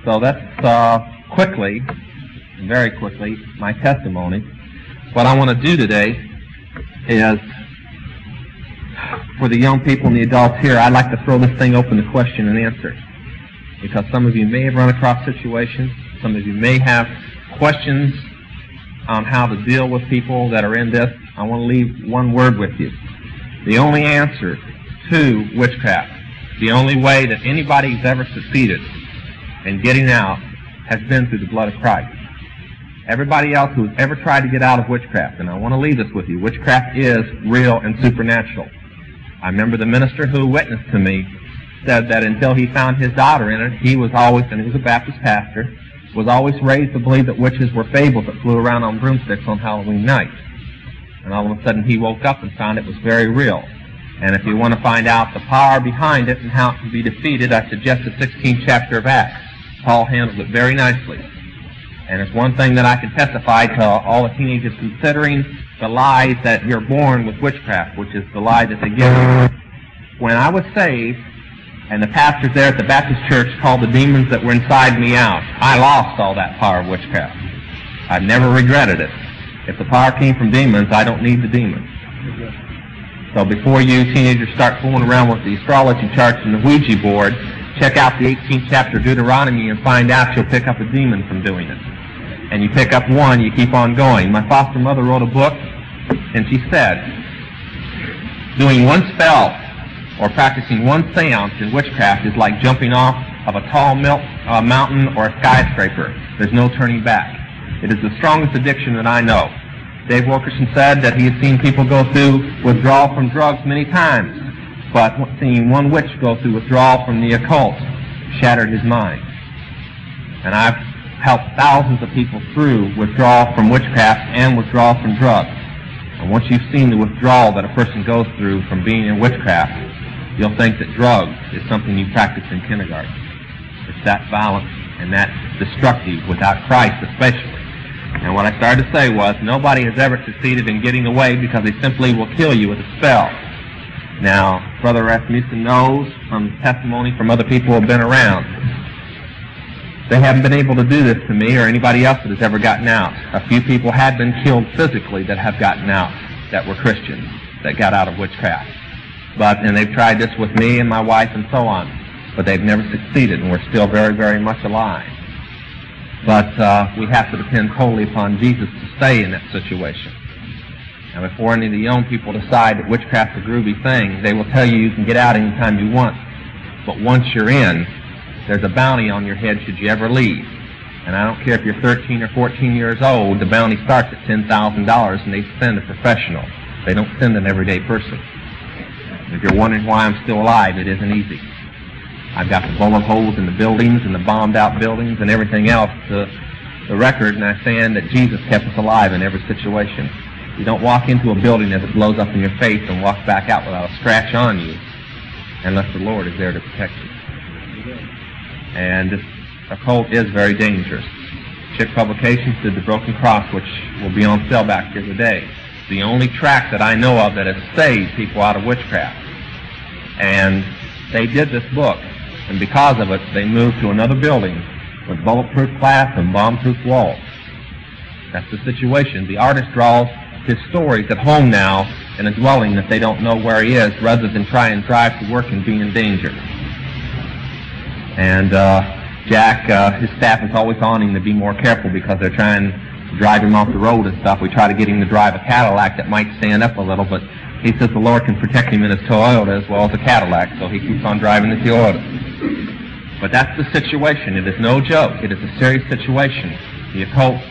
So that's quickly, very quickly, my testimony. What I want to do today is, for the young people and the adults here, I'd like to throw this thing open to question and answer. Because some of you may have run across situations, some of you may have questions on how to deal with people that are in this. I want to leave one word with you. The only answer to witchcraft, the only way that anybody's ever succeeded in getting out has been through the blood of Christ. Everybody else who's ever tried to get out of witchcraft, and I want to leave this with you, witchcraft is real and supernatural. I remember the minister who witnessed to me said that until he found his daughter in it, he was always, and he was a Baptist pastor, was always raised to believe that witches were fables that flew around on broomsticks on Halloween night. And all of a sudden he woke up and found it was very real. And if you want to find out the power behind it and how it can be defeated, I suggest the 16th chapter of Acts. Paul handles it very nicely. And it's one thing that I can testify to all the teenagers considering the lies that you're born with witchcraft, which is the lie that they give you. When I was saved, and the pastors there at the Baptist church called the demons that were inside me out, I lost all that power of witchcraft. I've never regretted it. If the power came from demons, I don't need the demons. So before you teenagers start fooling around with the astrology charts and the Ouija board, check out the 18th chapter of Deuteronomy and find out you'll pick up a demon from doing it. And you pick up one, you keep on going. My foster mother wrote a book, and she said, doing one spell or practicing one seance in witchcraft is like jumping off of a tall mountain or a skyscraper. There's no turning back. It is the strongest addiction that I know. Dave Wilkerson said that he has seen people go through withdrawal from drugs many times, but seeing one witch go through withdrawal from the occult shattered his mind. And I've helped thousands of people through withdrawal from witchcraft and withdrawal from drugs. And once you've seen the withdrawal that a person goes through from being in witchcraft, you'll think that drugs is something you practice in kindergarten. It's that violent and that destructive without Christ especially. And what I started to say was, nobody has ever succeeded in getting away because they simply will kill you with a spell. Now, Brother Rasmussen knows from testimony from other people who have been around, they haven't been able to do this to me or anybody else that has ever gotten out. A few people had been killed physically that have gotten out, that were Christians, that got out of witchcraft. And they've tried this with me and my wife and so on, but they've never succeeded, and we're still very, very much alive. But we have to depend totally upon Jesus to stay in that situation. And before any of the young people decide that witchcraft's a groovy thing, they will tell you you can get out anytime you want. But once you're in, there's a bounty on your head should you ever leave. And I don't care if you're 13 or 14 years old, the bounty starts at $10,000, and they send a professional. They don't send an everyday person. If you're wondering why I'm still alive, it isn't easy. I've got the bullet holes in the buildings and the bombed-out buildings and everything else to the record, and I'm saying that Jesus kept us alive in every situation. You don't walk into a building as it blows up in your face and walk back out without a scratch on you unless the Lord is there to protect you. And this occult is very dangerous. Chick Publications did The Broken Cross, which will be on sale back here today. It's the only tract that I know of that has saved people out of witchcraft. And they did this book, and because of it, they moved to another building with bulletproof glass and bomb-proof walls. That's the situation. The artist draws his stories at home now in a dwelling that they don't know where he is, rather than try and drive to work and be in danger. And Jack, his staff is always on him to be more careful because they're trying to drive him off the road and stuff. We try to get him to drive a Cadillac that might stand up a little, but he says the Lord can protect him in his Toyota as well as a Cadillac, so he keeps on driving the Toyota. But that's the situation. It is no joke. It is a serious situation. The occult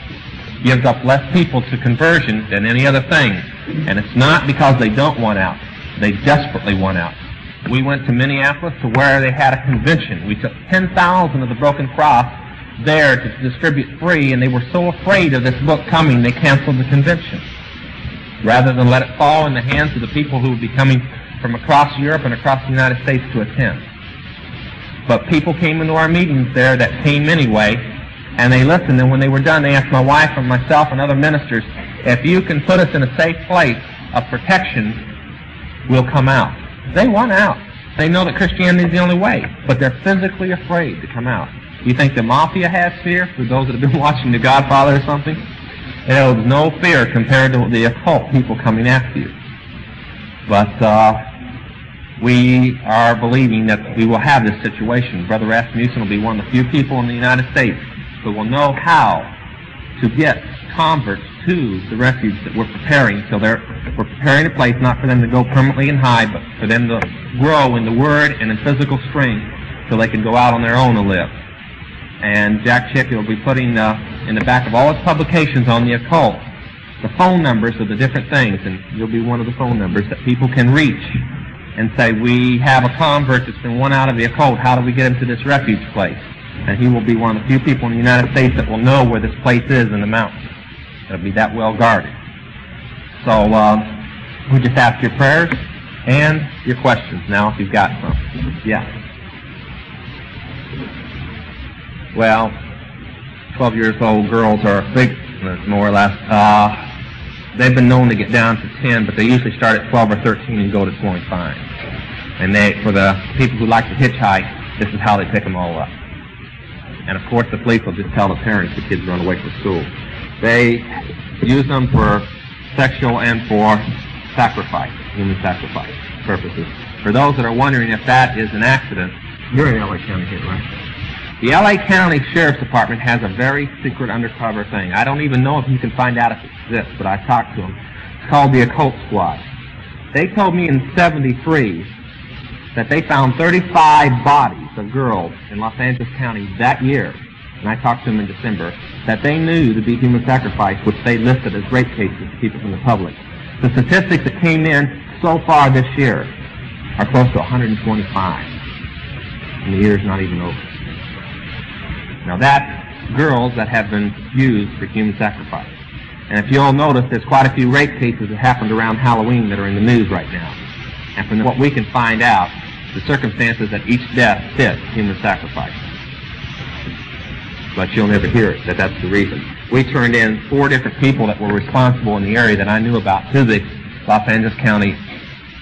gives up less people to conversion than any other thing. And it's not because they don't want out. They desperately want out. We went to Minneapolis to where they had a convention. We took 10,000 of the Broken Cross there to distribute free, and they were so afraid of this book coming, they canceled the convention. Rather than let it fall in the hands of the people who would be coming from across Europe and across the United States to attend. But people came into our meetings there that came anyway, and they listened, and when they were done, they asked my wife and myself and other ministers, if you can put us in a safe place of protection, we'll come out. They want out. They know that Christianity is the only way, but they're physically afraid to come out. You think the mafia has fear, for those that have been watching The Godfather or something? It holds no fear compared to the occult people coming after you. But we are believing that we will have this situation. Brother Rasmussen will be one of the few people in the United States who will know how to get converts to the refuge that we're preparing. So we're preparing a place not for them to go permanently and hide, but for them to grow in the Word and in physical strength so they can go out on their own and live. And Jack Chick will be putting in the back of all his publications on the occult the phone numbers of the different things, and you'll be one of the phone numbers that people can reach and say, we have a convert that's been won out of the occult. How do we get him to this refuge place? And he will be one of the few people in the United States that will know where this place is in the mountains. It'll be that well guarded. So we just ask your prayers and your questions now if you've got some. Yeah. Well, 12 years old girls are big, more or less. They've been known to get down to 10, but they usually start at 12 or 13 and go to 25. And for the people who like to hitchhike, this is how they pick them all up. And of course, the police will just tell the parents the kids run away from school. They use them for sexual and for sacrifice, human sacrifice purposes. For those that are wondering if that is an accident, you're in LA County here, right? The LA County Sheriff's Department has a very secret undercover thing. I don't even know if you can find out if it exists, but I talked to them. It's called the Occult Squad. They told me in '73 that they found 35 bodies of girls in Los Angeles County that year, and I talked to them in December, that they knew to be human sacrifice, which they listed as rape cases to people from the public. The statistics that came in so far this year are close to 125, and the year's not even over. Now that's girls that have been used for human sacrifice. And if you'll notice, there's quite a few rape cases that happened around Halloween that are in the news right now. And from what we can find out, the circumstances that each death fits human sacrifice. But you'll never hear it, that's the reason. We turned in 4 different people that were responsible in the area that I knew about to the Los Angeles County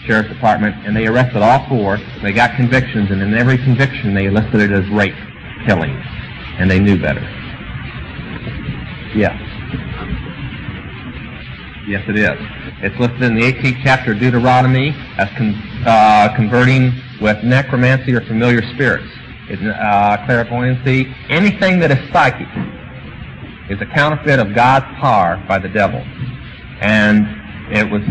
Sheriff's Department, and they arrested all 4. They got convictions, and in every conviction they listed it as rape, killing. And they knew better. Yes. Yes, it is. It's listed in the 18th chapter of Deuteronomy as converting with necromancy or familiar spirits. It's clairvoyancy. Anything that is psychic is a counterfeit of God's power by the devil. And it was,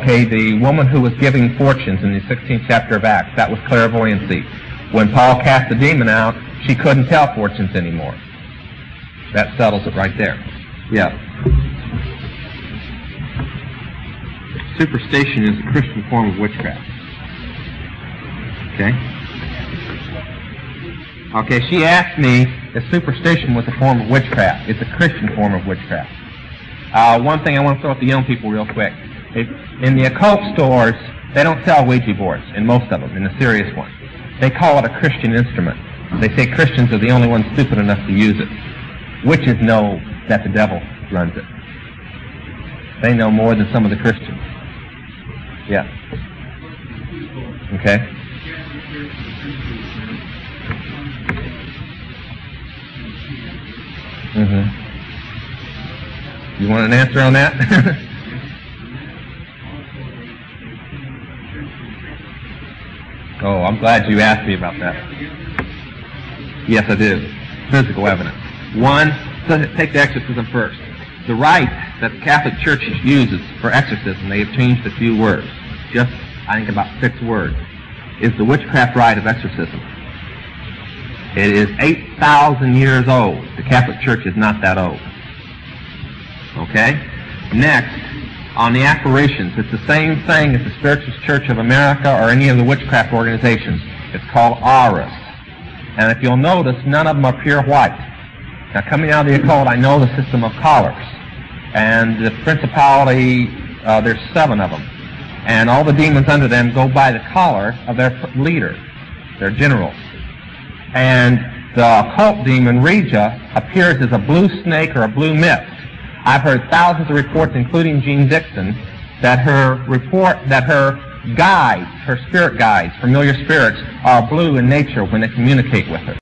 okay, the woman who was giving fortunes in the 16th chapter of Acts, that was clairvoyancy. When Paul cast the demon out, she couldn't tell fortunes anymore. That settles it right there. Yeah. Superstition is a Christian form of witchcraft. Okay? Okay, she asked me if superstition was a form of witchcraft. It's a Christian form of witchcraft. One thing I want to throw at the young people real quick. In the occult stores, they don't sell Ouija boards, in most of them, in the serious ones. They call it a Christian instrument. They say Christians are the only ones stupid enough to use it. Witches know that the devil runs it. They know more than some of the Christians. Yeah. Okay. You want an answer on that? Oh, I'm glad you asked me about that. Yes, I do. Physical evidence. One, take the exorcism first. The rite that the Catholic Church uses for exorcism, they have changed a few words. Just, I think, about 6 words. Is the witchcraft rite of exorcism. It is 8,000 years old. The Catholic Church is not that old. Okay? Next, on the apparitions, it's the same thing as the Spiritualist Church of America or any of the witchcraft organizations. It's called auras. And if you'll notice, none of them are pure white. Now, coming out of the occult, I know the system of collars. And the principality, there's 7 of them. And all the demons under them go by the collar of their leader, their generals. And the occult demon, Regia, appears as a blue snake or a blue mist. I've heard thousands of reports, including Jean Dixon, that her guides, her spirit guides, familiar spirits, are blue in nature when they communicate with her.